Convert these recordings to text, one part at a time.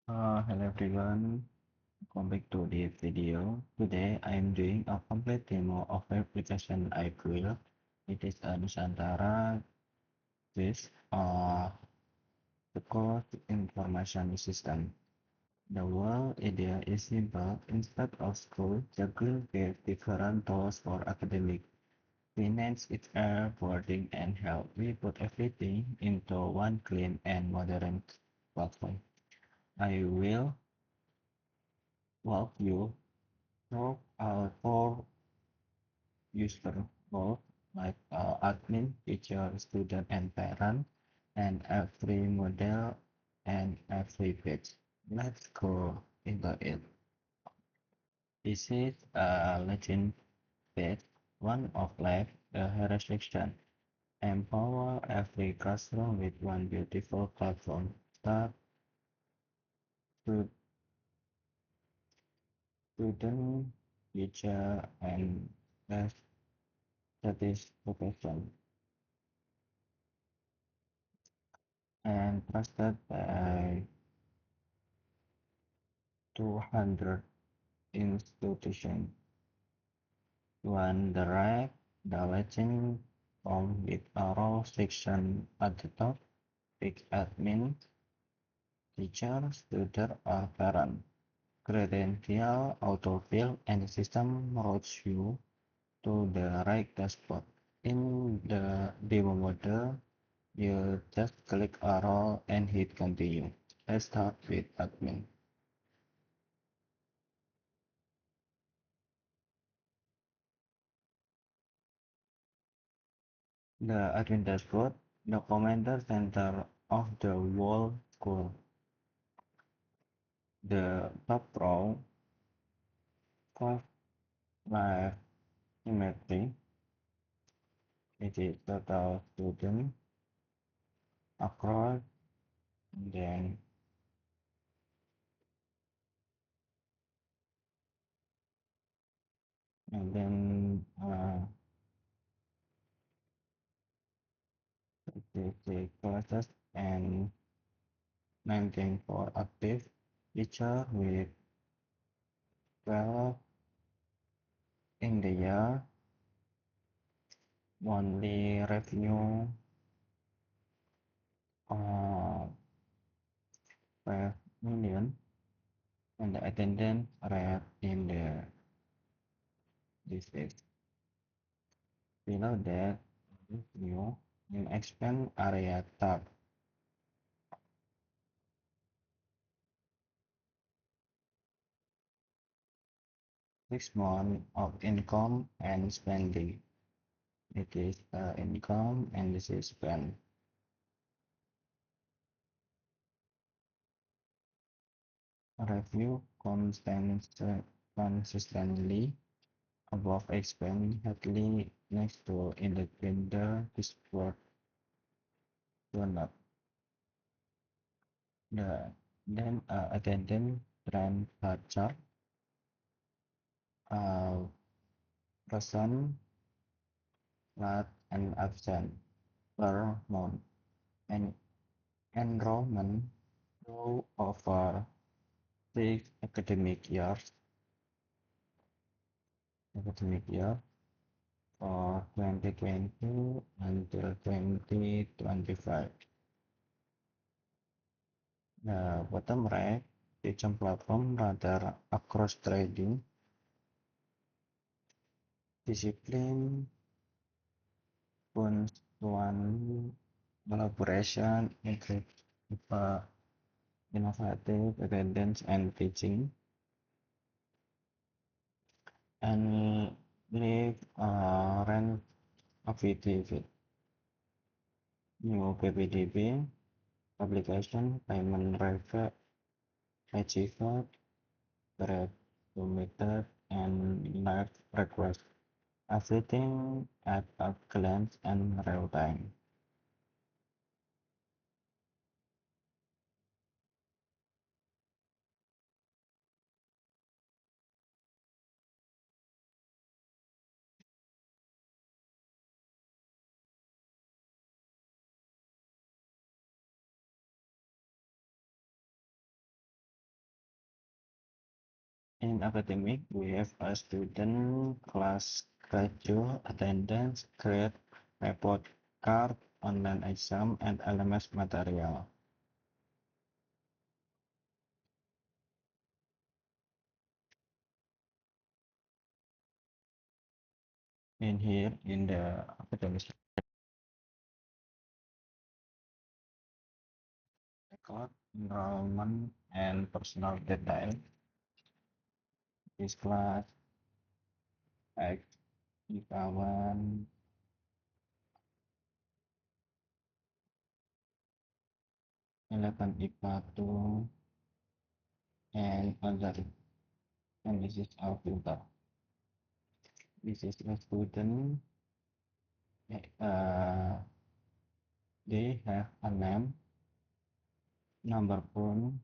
Hello everyone, welcome back to this video. Today I am doing a complete demo of application I built. It is a Nusantara with the core information system. The whole idea is simple. Instead of school juggling with different tools for academic, finance, HR, boarding, and health, we put everything into one clean and modern platform. I will walk you through our core user role like admin, teacher, student, and parent, and every model and every page. Let's go into it. This is a legend page, one of life, the hero section. Empower every classroom with one beautiful platform. Start to student, teacher, and best satisfaction. And trusted by 200 institutions. One the right, the legend form with a row section at the top, pick admin, teacher, student, or parent. Credential autofill and the system routes you to the right dashboard. In the demo model, you just click a row and hit continue. Let's start with admin. The admin dashboard, the commander center of the whole school. The top row, class life symmetry, it is total student across, then and then the classes and 19 for active teacher with 12 in the year, monthly revenue uh, 5 million, and the attendance rate in the district. Below that, new and expand area tab. 6 months of income and spending. It is income and this is spend. Review consistently above expand heavily next to independent dashboard to not. The then attendance trend chart uh, present last and absent per month and enrollment grow over 6 academic year for 2020 until 2025. The bottom right, teaching platform rather across trading, discipline, one collaboration, uh, innovative attendance and teaching, and leave rank affiliated. New PPDB, publication, payment record, achievement, method, and live request. Everything at a glance and real time. In academic, we have a student, class schedule, attendance, grade, report card, online exam, and LMS material. In here, in the academic record, enrollment, and personal detail, this class, X, IPA 1, 11 IPA 2, and other. And this is our filter. This is a student. Uh, they have a name, number phone,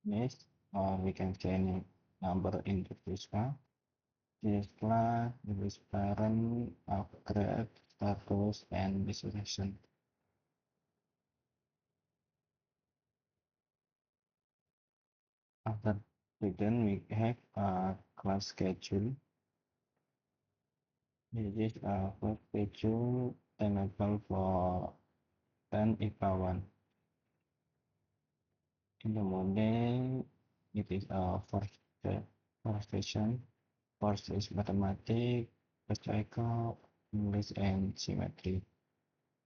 list, or we can change number into this one. This class, this parent, upgrade, status, and destination. After then we have a class schedule. This is a class schedule timetable for 10 IPA 1. In the morning, it is a first session. First is mathematics, physical, English, and symmetry.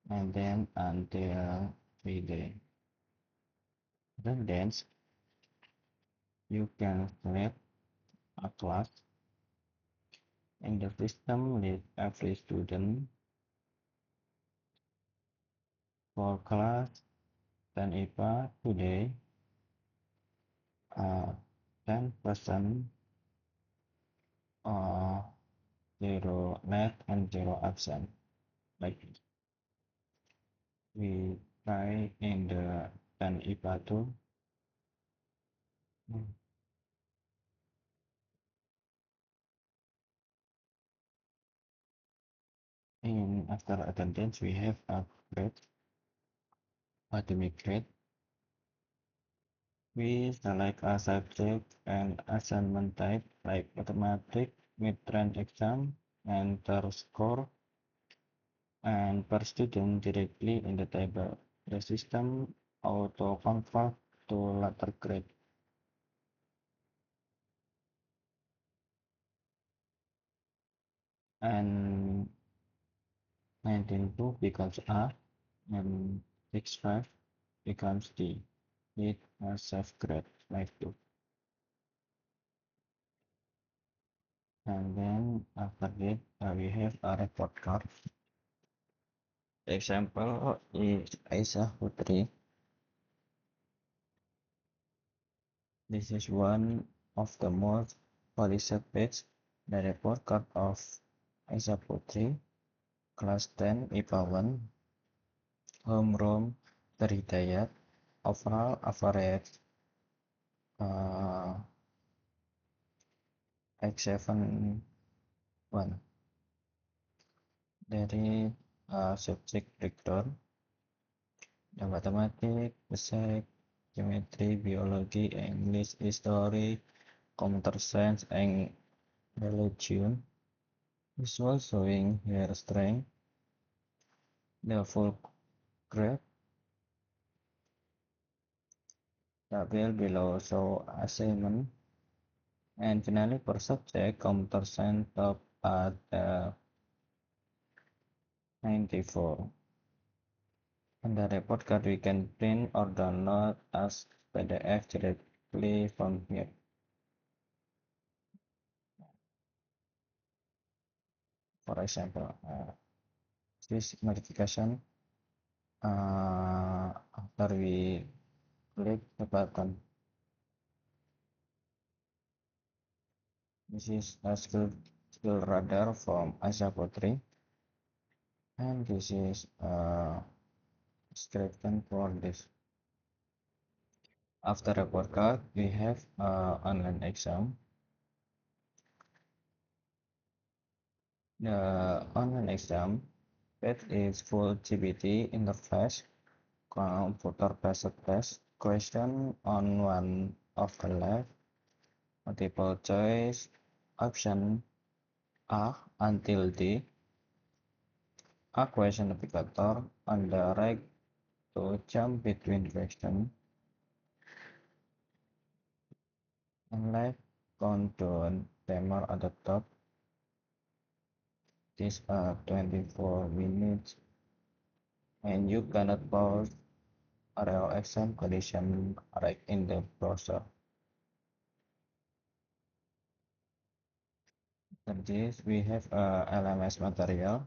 And then until 3 days. Then you can select a class in the system with every student for class 10 IPA today, 10% uh, 0 net and 0 absent. Like we try in the 10 IPA 2. In after attendance, we have a grade, academic grade. We select a subject and assignment type like mathematics, mid-range exam, enter score, and per student directly in the table. The system auto-convert to letter grade. And 19.2 becomes A, and 6.5 becomes D. It has self-grade like 2. And then after that, we have a report card. Example is Aisyah Putri. This is one of the most participates the report card of Aisyah Putri, class 10 IPA 1, homeroom Terhidayat, overall average uh, X7 1. Dari subject breakdown, the mathematics, physics, geometry, biology, English, history, computer science, and religion. Visual showing her strength, the full grade. Tabel below show assignment. And finally, per subject, computer science top at 94. And the report card we can print or download as PDF directly from here. For example, this notification after we click the button. This is a skill radar from Aisyah Putri, and this is a description for this. After report card, we have online exam. The online exam page is full GPT interface, computer-based test, question on one of the left, multiple choice option A until D, a question navigator on the right to jump between questions, and live countdown timer at the top. This 24 minutes and you cannot pause a real exam condition right in the browser. After this, we have LMS material,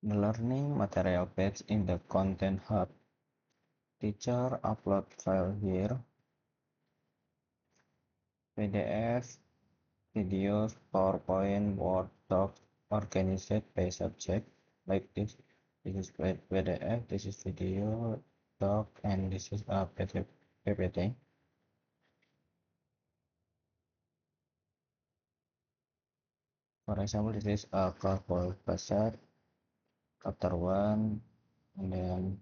the learning material page in the Content Hub. Teacher upload file here, PDF, videos, PowerPoint, Word, docs, organized by subject, like this. This is PDF, this is video, doc, and this is a PPT. For example, this is a Carpal Pasar, chapter 1, and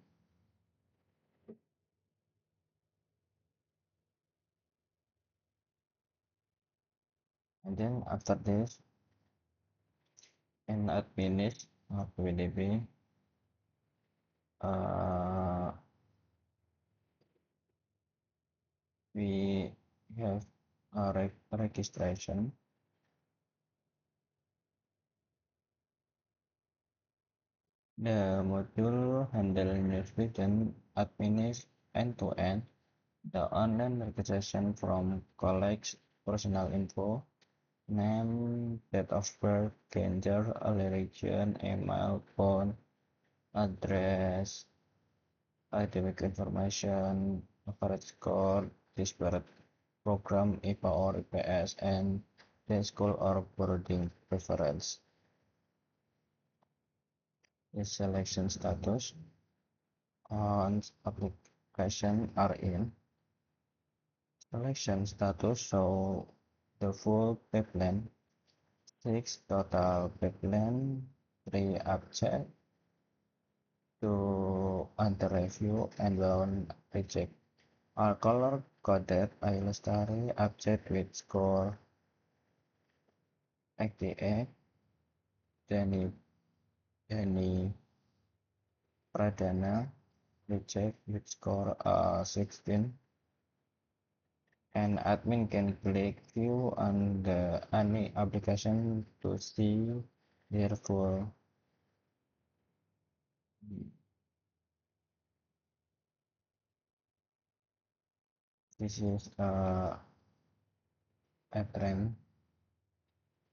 then after this, in finish PDB, uh, we have a registration. The module handle newsletter, administ end-to-end, the online registration from collects personal info, name, date of birth, gender, religion, email, phone, address, academic information, average score, disparate program IPA or IPS, and the school or boarding preference. The selection status on application are in. Selection status show the full pipeline, 6 total pipeline, 3 object, 2 under review, and 1 reject. All color coded illustrate object with score 88, Denny Denny Pradana reject with score 16, and admin can click view on the any application to see their full. This is a trend.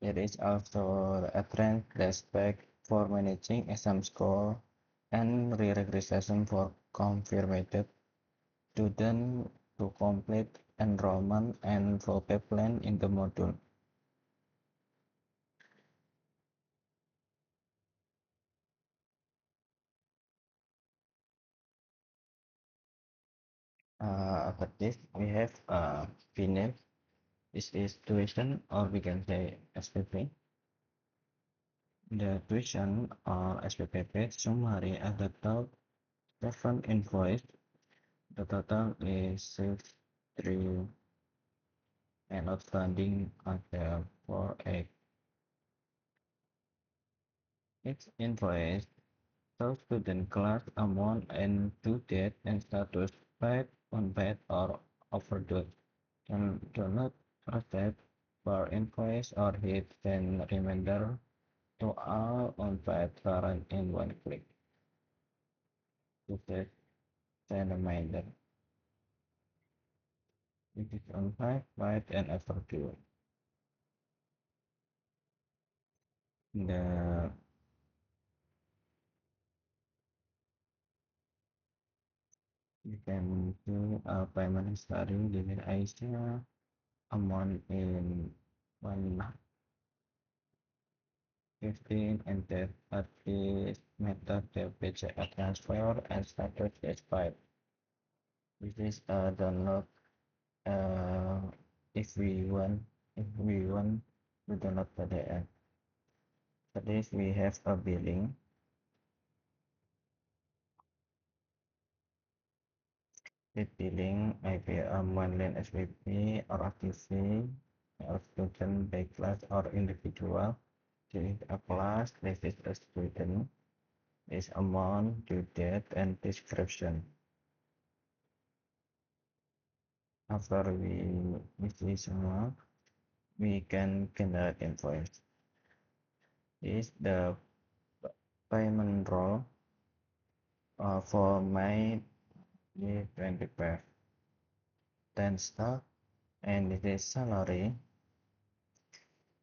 There is also a trend flashback for managing exam score and re-registration for confirmed student to complete enrollment and full pipeline in the module. After this, we have PNAP. This is tuition, or we can say SPP. The tuition or SPP summary at the top, seven invoice. The total is 6,3 and outstanding at the 4 each invoice shows student class amount and due date and status paid, unpaid, or overdue. And do not proceed for invoice or hit send reminder to all unpaid current in one click. To send reminder. It is unpaid, paid, and overdue. The You can do a payment history dengan Asia amount in 115 and that at this method the paycheck transfer and status is 5. This is a download uh, if we want to download PDF. For this we have a billing. With billing, maybe a monthly SPP or activity or student by class or individual. During a class, this is a student, is amount, due date, and description. After we isi semua, we can generate invoice. This is the payment role for May 2025. Then staff, and this is salary,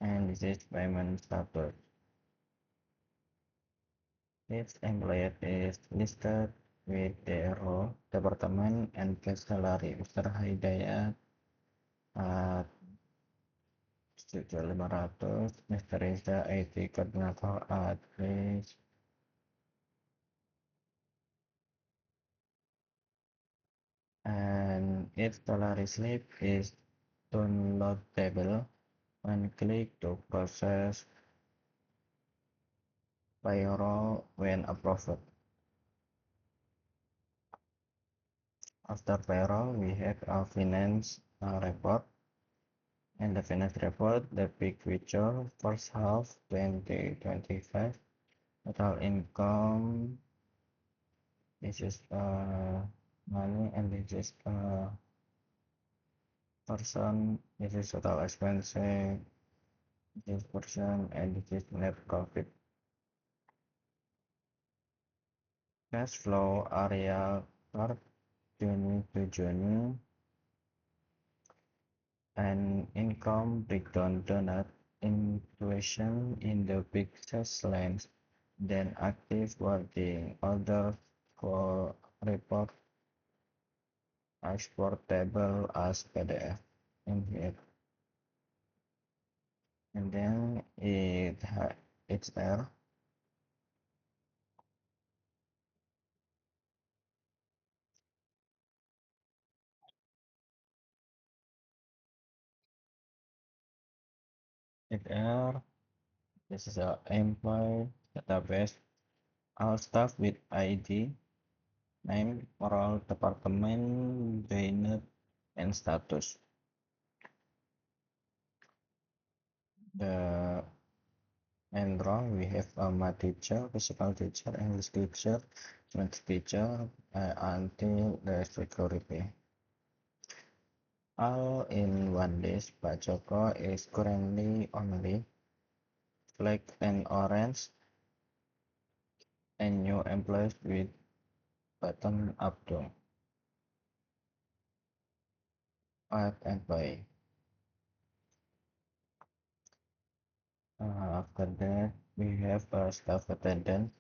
and this is payment status. Each employee is listed with their role, department, and cash salary. Mr. Hidayat at 7.500, Mr. Reza IT Koordinator at base, and its salary slip is downloadable when click to process payroll when approved. After payroll, we have a finance report. In the finance report, the big picture first half 2025 total income. This is money, and this is person. This is total expenses. This is person, and this is net profit. Cash flow area chart Juni to Juni, and income breakdown donut intuition in the big sales lines, then active wording order for report exportable as PDF in here, and then it's there. It there. This is a employee database. All staff with ID, name, role, department, joiner, and status. The and role we have a math teacher, physical teacher, English teacher, math teacher, until the security. All in one list, Pak Joko is currently only black and orange, and new employees with button up to add employee. After that, we have a staff attendant.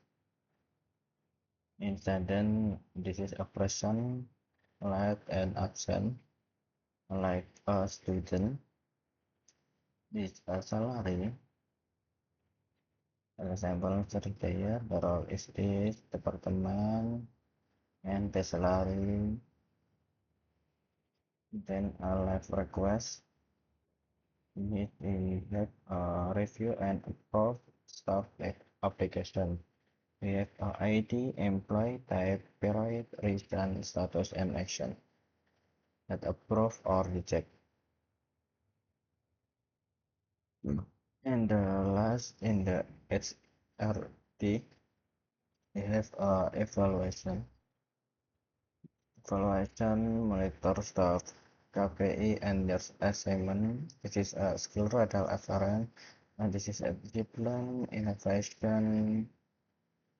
In attendant, this is a person late and absent, like a student. This is a salary. An example certificate, the role is this, department, and the salary. Then a live request. We have a review and approve staff application. We have a ID, employee type, period, reason, status, and action. That approve or reject. And the last in the HRD, we have evaluation. Evaluation monitor staff KPI and their assignment. This is a skill radar FRN, and this is a discipline, innovation,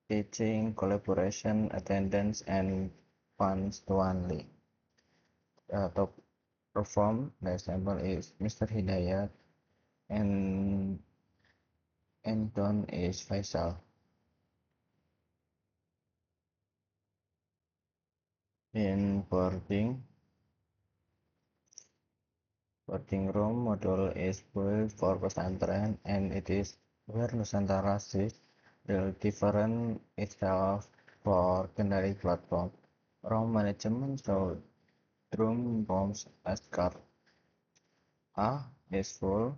teaching, collaboration, attendance, and punctuality. Top perform, the example is Mr. Hidayat, and Anton is Faisal. In boarding room module is built for pesantren, and it is where Nusantara sees the different itself for Kendari platform. Room management so room bombs as car A is full,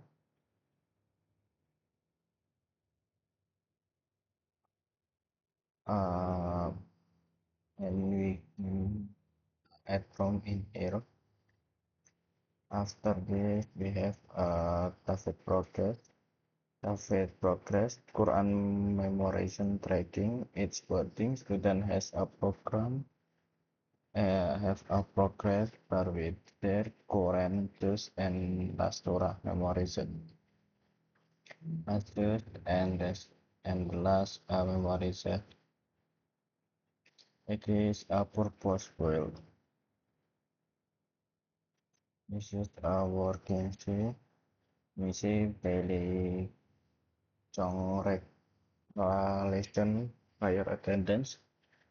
uh, and we add room in here. After this, we have Tafet progress, Quran memorization tracking. Each wording student has a have a progress bar with their Quran juz and the surah memorization. Adjust and the last memorization. It is a purposeful. This is a working sheet. Misi daily Chongrek lesson prior attendance.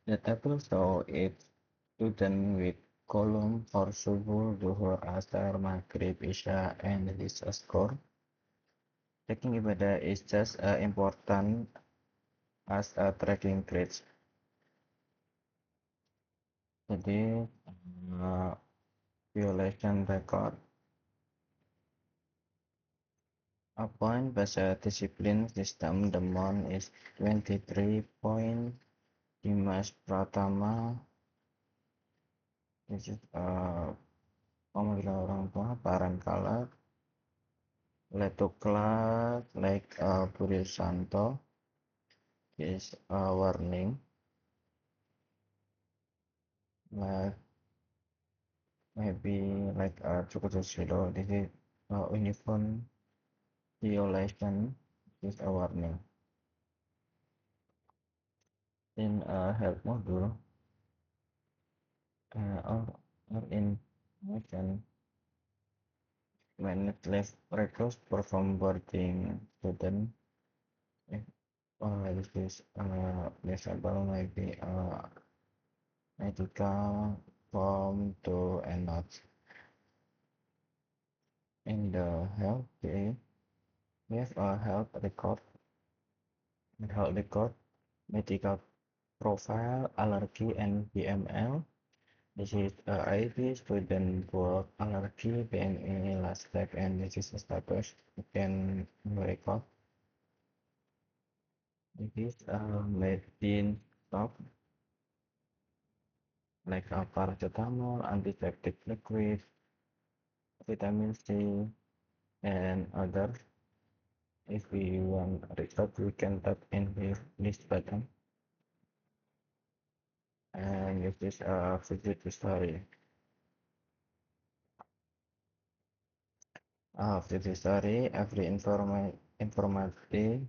The table show it student with column for Subuh, Duhur, Asar, Maghrib, Isya, and this score. Taking ibadah is just as important as a tracking grades. Jadi, uh, violation record. Upon bahasa disiplin sistem, the month is 23 point. Dimas Pratama, this is memanggil orang tua, Parankala, Letukla, like Puri Santo, is a warning, like maybe like Cukutu Silo, this is uniform violation, is a warning. In help module, or in motion, when left records perform boarding student, if this is example maybe medical form to and not in the health day. We have a health record, medical profile, allergy, and BML. This is ID student work allergy, BME, last step, and this is established. You can record. This is medicine stock like paracetamol, antiseptic liquid, vitamin C, and others. If we want research, we can tap in here this button, and this is a visit history. Visit history, every informative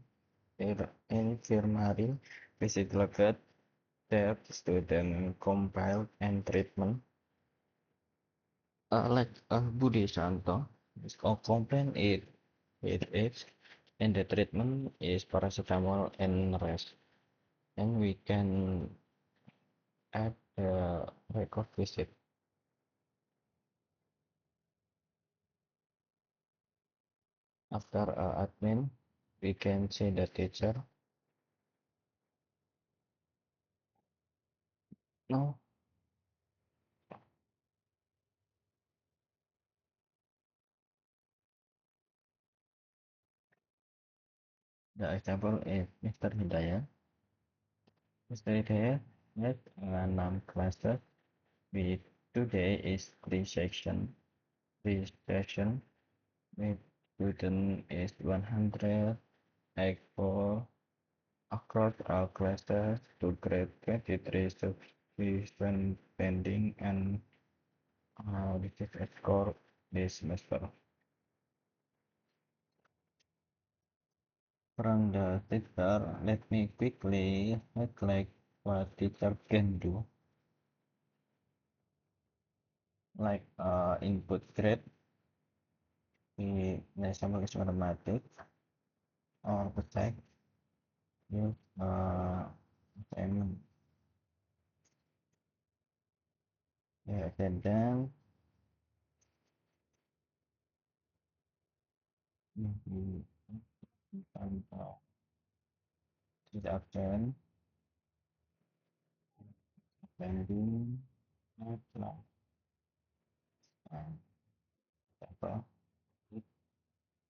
infirmary visit logged, tab, student compiled and treatment. Like Budi Santo, this complaint it and the treatment is paracetamol and rest. And we can add the record visit. After admin, we can see the teacher. No, the example is Mr. Hidayat. Mr. Hidayat has 6 classes. With today is 3 section. 3 session. With student is 100. Equal across all classes to grade 23 submission pending and this is a score this semester. From the teacher, let me quickly highlight what teacher can do, like input grade di national mathematics or check use assignment. Yeah, attendance, absent, pending, apply, and apa.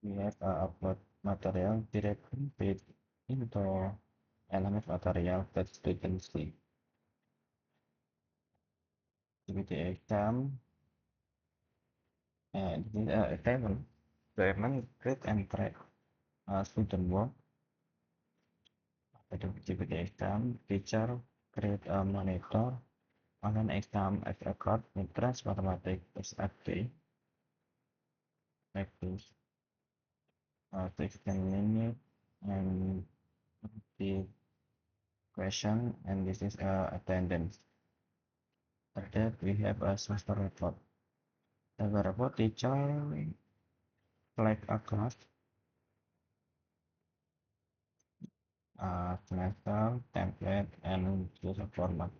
We have upload material directly with into LMS material that students see. activity exam, this is a table. Experiment, grade and track student work. Activity exam, teacher create a monitor, online exam as record, interest mathematics is active, practice 16 minutes, and the question, and this is attendance. After that, we have a semester report. The report teacher flag a class, semester, template, and user format.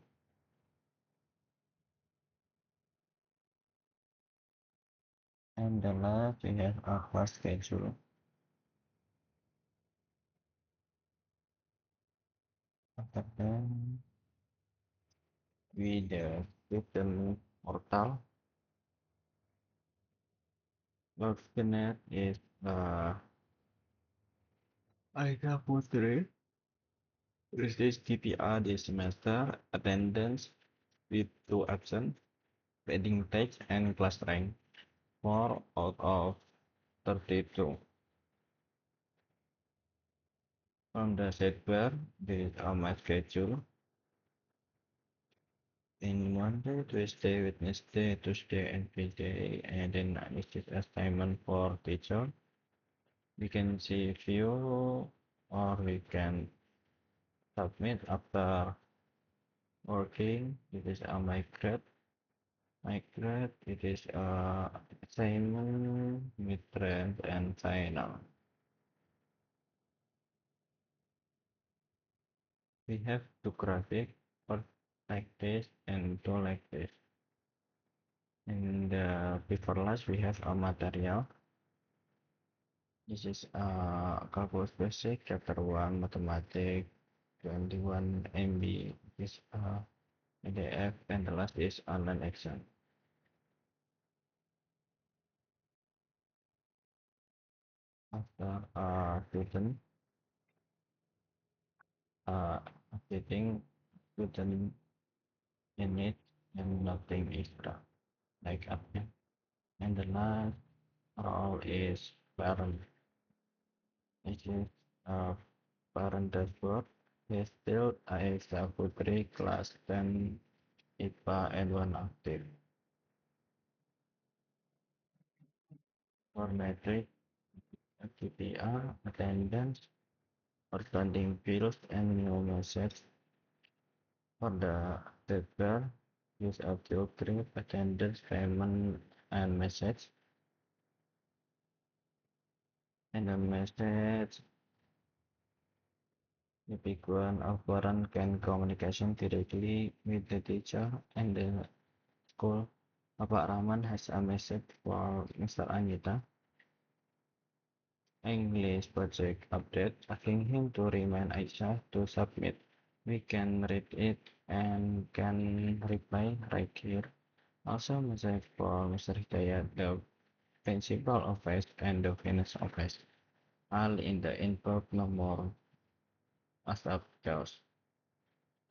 And the last, we have a class schedule. After that, we the student portal. Worknet is I Putri. This is TPR this semester, attendance with 2 absent, pending text, and class rank 4 out of 32. From the sidebar, there is my schedule. In Monday, Tuesday, Wednesday, Tuesday, and Friday, and then this is assignment for teacher. We can see view, or we can submit after working. This is a migrate. Migrate, it is assignment, midterm, and final. We have two graphic, one like this and two like this. In the before last, we have a material. This is calculus basic, chapter 1, mathematics, 21 MB. This PDF, and the last is online exam. After student uh, updating student in it and nothing extra like update. And the last role is parent. This is parent dashboard. Is still Aisyah Putri class 10 IPA and 1 active. For metric, QPR, attendance, outstanding bills, and new message. For the data, use a field grid, attendance, payment, and message. And the message, the big one of parent can communication directly with the teacher and the school. Bapak Rahman has a message for Mr. Anita. English project update asking him to remind Aisyah to submit. We can read it and can reply right here. Also message for Mr. Hidayat, the principal office and the finance office. All in the inbox nomor WhatsApp chaos.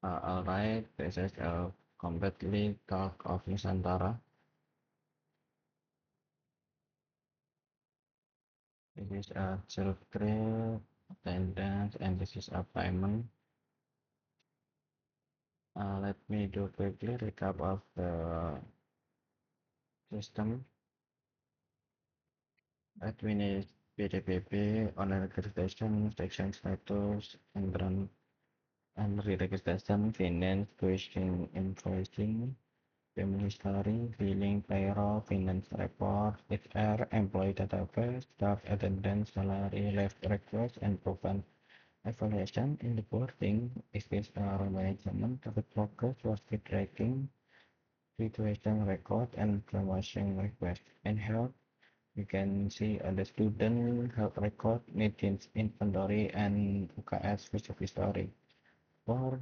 Alright, this is a completely talk of Nusantara. This is a child grade, attendance, and this is a payment. Let me do quickly recap of the system. Admin is PDPP, online registration, section status, and re-registration, finance, tuition, invoicing, payment history, billing, payroll, finance report, HR, employee database, staff attendance, salary, left request, and proven evaluation in the boarding. Is this management of the progress was tracking, situation record, and promotion request, and health. You can see the student health record, needs inventory, and UKS visual history. For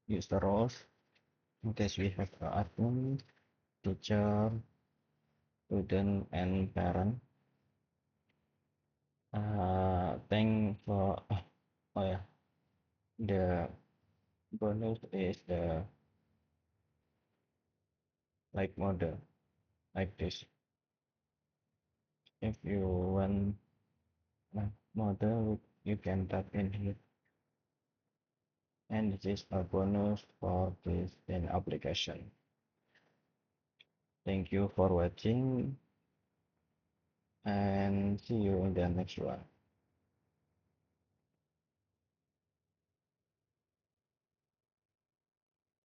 user roles, in case we have admin, teacher, student, and parent. Thank for oh yeah, the bonus is the like model like this. If you want model, you can tap in here, and this is a bonus for this in application. Thank you for watching and see you in the next one.